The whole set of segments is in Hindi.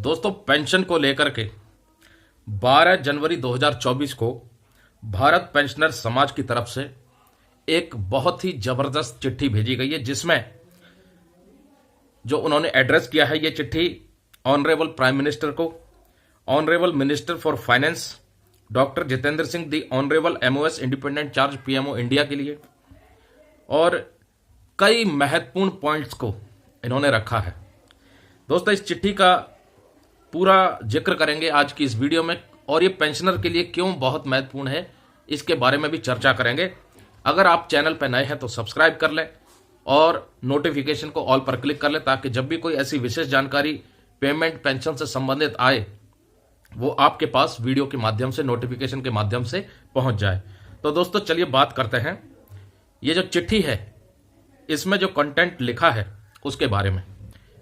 दोस्तों, पेंशन को लेकर के 12 जनवरी 2024 को भारत पेंशनर समाज की तरफ से एक बहुत ही जबरदस्त चिट्ठी भेजी गई है, जिसमें जो उन्होंने एड्रेस किया है ये चिट्ठी ऑनरेबल प्राइम मिनिस्टर को, honourable minister for finance doctor Jitendra Singh, the honourable MOS independent charge PMO India के लिए, और कई महत्वपूर्ण पॉइंट्स को इन्होंने रखा है। दोस्तों, इस चिट्ठी का पूरा जिक्र करेंगे आज की इस वीडियो में, और ये पेंशनर के लिए क्यों बहुत महत्वपूर्ण है इसके बारे में भी चर्चा करेंगे। अगर आप चैनल पर नए हैं तो सब्सक्राइब कर लें और नोटिफिकेशन को ऑल पर क्लिक कर लें, ताकि जब भी कोई ऐसी विशेष जानकारी पेमेंट पेंशन से संबंधित आए वो आपके पास वीडियो के माध्यम से, नोटिफिकेशन के माध्यम से पहुंच जाए। तो दोस्तों, चलिए बात करते हैं ये जो चिट्ठी है इसमें जो कंटेंट लिखा है उसके बारे में।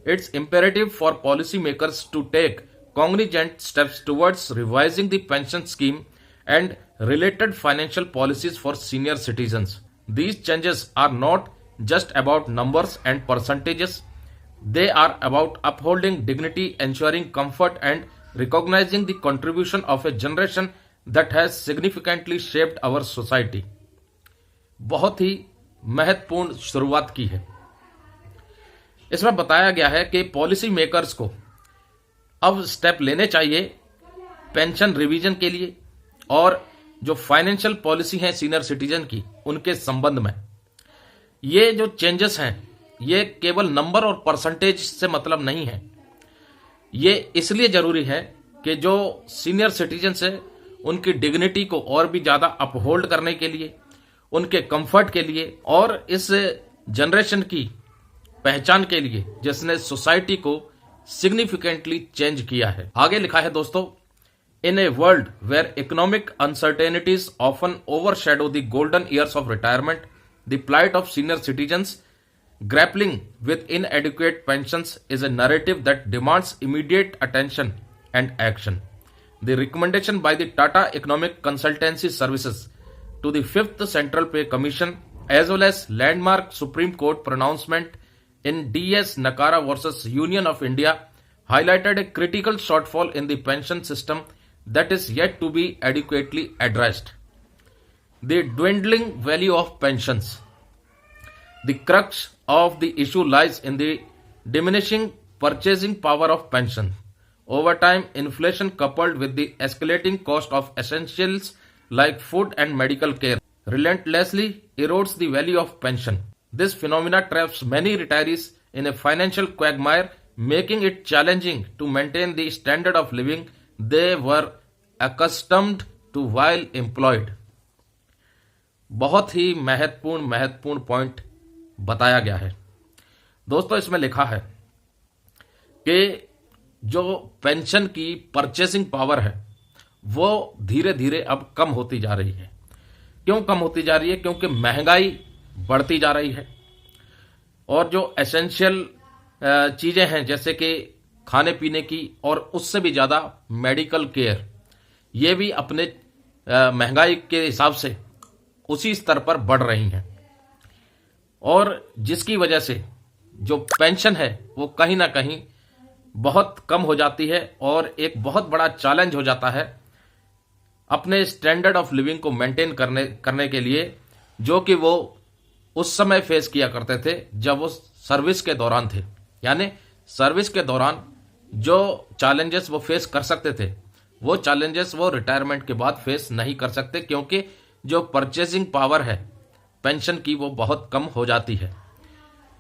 It's imperative for policymakers to take cognizant steps towards revising the pension scheme and related financial policies for senior citizens. These changes are not just about numbers and percentages. They are about upholding dignity, ensuring comfort, and recognizing the contribution of a generation that has significantly shaped our society. बहुत ही महत्वपूर्ण शुरुआत की है। इसमें बताया गया है कि पॉलिसी मेकर्स को अब स्टेप लेने चाहिए पेंशन रिवीजन के लिए, और जो फाइनेंशियल पॉलिसी है सीनियर सिटीजन की उनके संबंध में ये जो चेंजेस हैं ये केवल नंबर और परसेंटेज से मतलब नहीं है। ये इसलिए जरूरी है कि जो सीनियर सिटीजन है उनकी डिग्निटी को और भी ज्यादा अपहोल्ड करने के लिए, उनके कंफर्ट के लिए, और इस जनरेशन की पहचान के लिए जिसने सोसाइटी को सिग्निफिकेंटली चेंज किया है। आगे लिखा है दोस्तों, in a world where economic uncertainties often overshadow the golden years of retirement, the plight of senior citizens grappling with inadequate pensions is a narrative that demands immediate attention and action. The recommendation by the Tata Economic Consultancy Services to the 5th central pay commission as well as landmark Supreme Court pronouncement in DS Nakara versus Union of India highlighted a critical shortfall in the pension system that is yet to be adequately addressed. The dwindling value of pensions. The crux of the issue lies in the diminishing purchasing power of pension. Over time, inflation coupled with the escalating cost of essentials like food and medical care relentlessly erodes the value of pension. This phenomena traps many retirees in a financial quagmire, making it challenging to maintain the standard of living they were accustomed to while employed. बहुत ही महत्वपूर्ण पॉइंट बताया गया है। दोस्तों, इसमें लिखा है कि जो पेंशन की परचेसिंग पावर है वो धीरे धीरे अब कम होती जा रही है। क्यों कम होती जा रही है? क्योंकि महंगाई बढ़ती जा रही है, और जो एसेंशियल चीजें हैं जैसे कि खाने पीने की और उससे भी ज्यादा मेडिकल केयर, ये भी अपने महंगाई के हिसाब से उसी स्तर पर बढ़ रही हैं, और जिसकी वजह से जो पेंशन है वो कहीं ना कहीं बहुत कम हो जाती है, और एक बहुत बड़ा चैलेंज हो जाता है अपने स्टैंडर्ड ऑफ लिविंग को मेंटेन करने के लिए, जो कि वो उस समय फेस किया करते थे जब वो सर्विस के दौरान थे। यानी सर्विस के दौरान जो चैलेंजेस वो फेस कर सकते थे वो चैलेंजेस वो रिटायरमेंट के बाद फेस नहीं कर सकते, क्योंकि जो परचेसिंग पावर है पेंशन की वो बहुत कम हो जाती है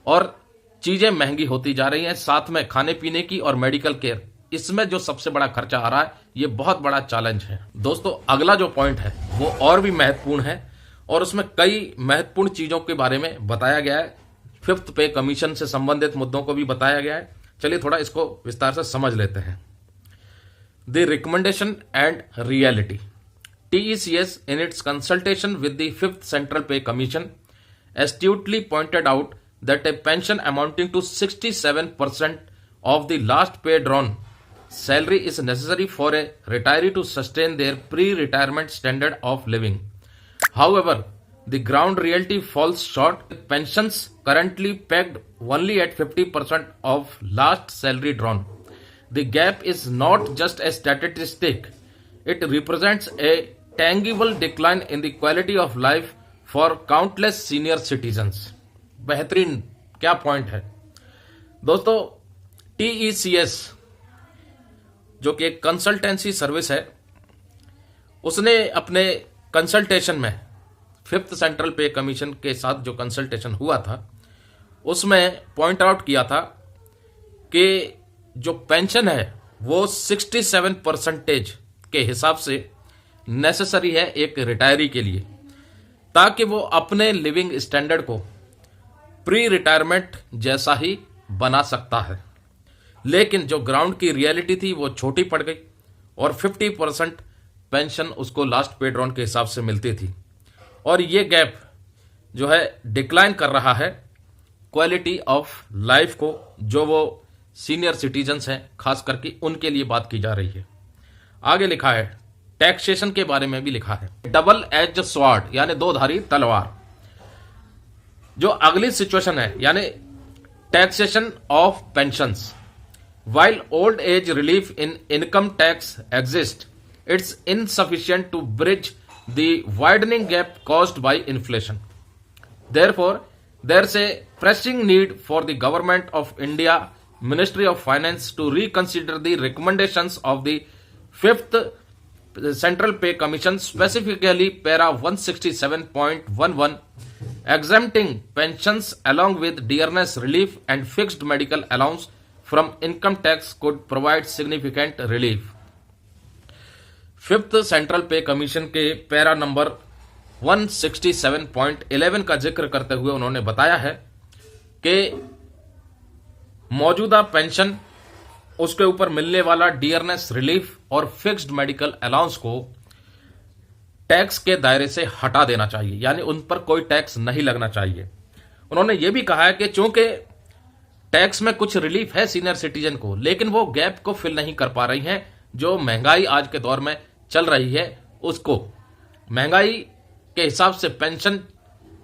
और चीजें महंगी होती जा रही हैं। साथ में खाने पीने की और मेडिकल केयर, इसमें जो सबसे बड़ा खर्चा आ रहा है ये बहुत बड़ा चैलेंज है। दोस्तों, अगला जो पॉइंट है वो और भी महत्वपूर्ण है, और उसमें कई महत्वपूर्ण चीजों के बारे में बताया गया है। 5th पे कमीशन से संबंधित मुद्दों को भी बताया गया है। चलिए थोड़ा इसको विस्तार से समझ लेते हैं। The recommendation and reality. TECS in its consultation with the 5th Central Pay Commission astutely pointed out that a pension amounting to 67% of the last pay drawn salary is necessary for a retiree to sustain their pre-retirement standard of living. However, the ground reality falls short, with pensions currently pegged only at 50% of last salary drawn. The gap is not just a statistic, it represents A tangible decline in the quality of life for countless senior citizens। बेहतरीन क्या पॉइंट है दोस्तों। TECS जो कि एक कंसल्टेंसी सर्विस है, उसने अपने कंसल्टेशन में फिफ्थ सेंट्रल पे कमीशन के साथ जो कंसल्टेशन हुआ था उसमें पॉइंट आउट किया था कि जो पेंशन है वो 67% के हिसाब से नेसेसरी है एक रिटायरी के लिए, ताकि वो अपने लिविंग स्टैंडर्ड को प्री रिटायरमेंट जैसा ही बना सकता है। लेकिन जो ग्राउंड की रियलिटी थी वो छोटी पड़ गई और 50% पेंशन उसको लास्ट पेड राउंड के हिसाब से मिलती थी, और ये गैप जो है डिक्लाइन कर रहा है क्वालिटी ऑफ लाइफ को, जो वो सीनियर सिटीजन्स हैं खास करके उनके लिए बात की जा रही है। आगे लिखा है टैक्सेशन के बारे में भी लिखा है, डबल एज स्वॉर्ड यानी दो धारी तलवार। जो अगली सिचुएशन है यानी taxation of pensions. While old age relief in income tax exist, it's insufficient to bridge the widening gap caused by inflation. Therefore, there's a pressing need for the Government of India, Ministry of Finance to reconsider the recommendations of the 5th Central Pay Commission, specifically para 167.11, exempting pensions along with dearness relief and fixed medical allowance from income tax could provide significant relief। 5th Central Pay Commission के पैरा नंबर 167.11 का जिक्र करते हुए उन्होंने बताया है कि मौजूदा पेंशन, उसके ऊपर मिलने वाला डियरनेस रिलीफ और फिक्स्ड मेडिकल अलाउंस को टैक्स के दायरे से हटा देना चाहिए, यानी उन पर कोई टैक्स नहीं लगना चाहिए। उन्होंने ये भी कहा है कि चूंकि टैक्स में कुछ रिलीफ है सीनियर सिटीजन को, लेकिन वो गैप को फिल नहीं कर पा रही हैं। जो महंगाई आज के दौर में चल रही है, उसको महंगाई के हिसाब से पेंशन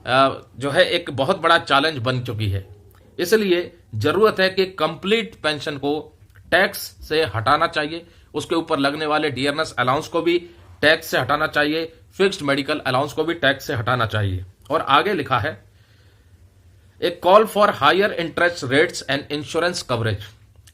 जो है एक बहुत बड़ा चैलेंज बन चुकी है। इसलिए जरूरत है कि कंप्लीट पेंशन को टैक्स से हटाना चाहिए, उसके ऊपर लगने वाले डियरनेस अलाउंस को भी टैक्स से हटाना चाहिए, फिक्स्ड मेडिकल अलाउंस को भी टैक्स से हटाना चाहिए। और आगे लिखा है a call for higher interest rates and insurance coverage.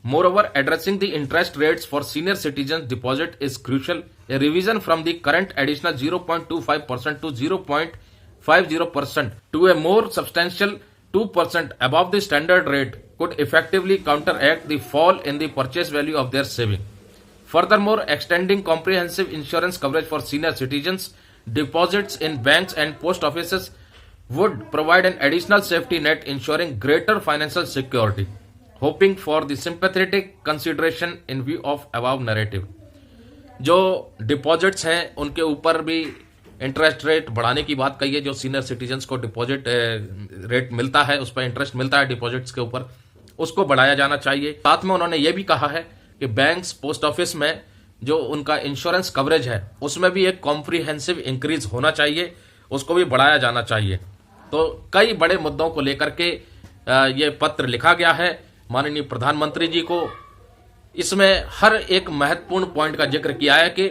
Moreover, addressing the interest rates for senior citizens deposit is crucial. A revision from the current additional 0.25% to 0.50% to a more substantial 2% above the standard rate could effectively counteract the fall in the purchase value of their saving. Furthermore, extending comprehensive insurance coverage for senior citizens deposits in banks and post offices would provide an additional safety net, ensuring greater financial security. Hoping for the sympathetic consideration in view of above narrative। जो डिपॉजिट्स हैं उनके ऊपर भी इंटरेस्ट रेट बढ़ाने की बात कही है। जो सीनियर सिटीजन्स को डिपॉजिट रेट मिलता है, उस पर इंटरेस्ट मिलता है डिपॉजिट्स के ऊपर, उसको बढ़ाया जाना चाहिए। साथ में उन्होंने ये भी कहा है कि बैंक्स, पोस्ट ऑफिस में जो उनका इंश्योरेंस कवरेज है उसमें भी एक कॉम्प्रिहेंसिव इंक्रीज होना चाहिए, उसको भी बढ़ाया जाना चाहिए। तो कई बड़े मुद्दों को लेकर के ये पत्र लिखा गया है माननीय प्रधानमंत्री जी को। इसमें हर एक महत्वपूर्ण पॉइंट का जिक्र किया है कि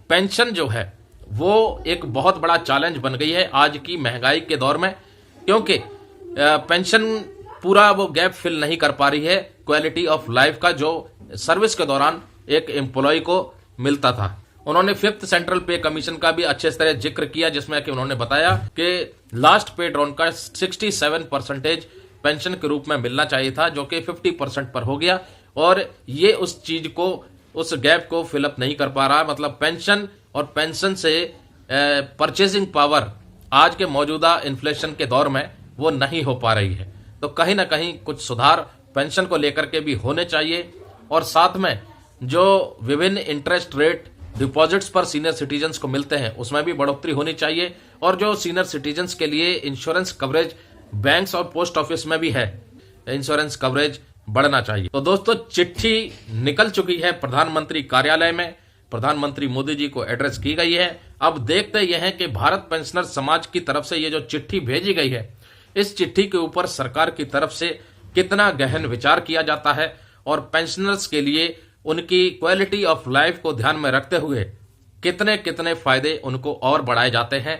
पेंशन जो है वो एक बहुत बड़ा चैलेंज बन गई है आज की महंगाई के दौर में, क्योंकि पेंशन पूरा वो गैप फिल नहीं कर पा रही है क्वालिटी ऑफ लाइफ का जो सर्विस के दौरान एक एम्प्लॉय को मिलता था। उन्होंने 5th सेंट्रल पे कमीशन का भी अच्छे तरह जिक्र किया, जिसमें कि उन्होंने बताया कि लास्ट पेड राउंड का 67% पेंशन के रूप में मिलना चाहिए था, जो कि 50% पर हो गया, और ये उस चीज को, उस गैप को फिलअप नहीं कर पा रहा। मतलब पेंशन और पेंशन से परचेसिंग पावर आज के मौजूदा इन्फ्लेशन के दौर में वो नहीं हो पा रही है। तो कहीं ना कहीं कुछ सुधार पेंशन को लेकर के भी होने चाहिए, और साथ में जो विभिन्न इंटरेस्ट रेट डिपॉजिट्स पर सीनियर सिटीजन्स को मिलते हैं उसमें भी बढ़ोतरी होनी चाहिए, और जो सीनियर सिटीजन्स के लिए इंश्योरेंस कवरेज बैंक्स और पोस्ट ऑफिस में भी है, इंश्योरेंस कवरेज बढ़ना चाहिए। तो दोस्तों, चिट्ठी निकल चुकी है प्रधानमंत्री कार्यालय में, प्रधानमंत्री मोदी जी को एड्रेस की गई है। अब देखते यह है कि भारत पेंशनर समाज की तरफ से ये जो चिट्ठी भेजी गई है, इस चिट्ठी के ऊपर सरकार की तरफ से कितना गहन विचार किया जाता है और पेंशनर्स के लिए उनकी क्वालिटी ऑफ लाइफ को ध्यान में रखते हुए कितने कितने फायदे उनको और बढ़ाए जाते हैं,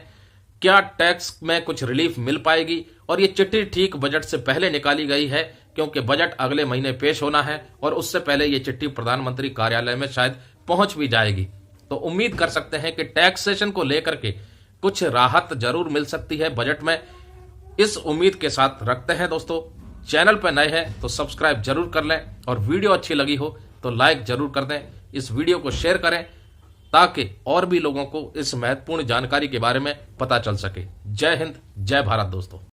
क्या टैक्स में कुछ रिलीफ मिल पाएगी। और ये चिट्ठी ठीक बजट से पहले निकाली गई है, क्योंकि बजट अगले महीने पेश होना है और उससे पहले ये चिट्ठी प्रधानमंत्री कार्यालय में शायद पहुंच भी जाएगी। तो उम्मीद कर सकते हैं कि टैक्सेशन को लेकर के कुछ राहत जरूर मिल सकती है बजट में। इस उम्मीद के साथ रखते हैं दोस्तों। चैनल पर नए हैं तो सब्सक्राइब जरूर कर लें और वीडियो अच्छी लगी हो तो लाइक जरूर कर दें। इस वीडियो को शेयर करें ताकि और भी लोगों को इस महत्वपूर्ण जानकारी के बारे में पता चल सके। जय हिंद, जय भारत दोस्तों।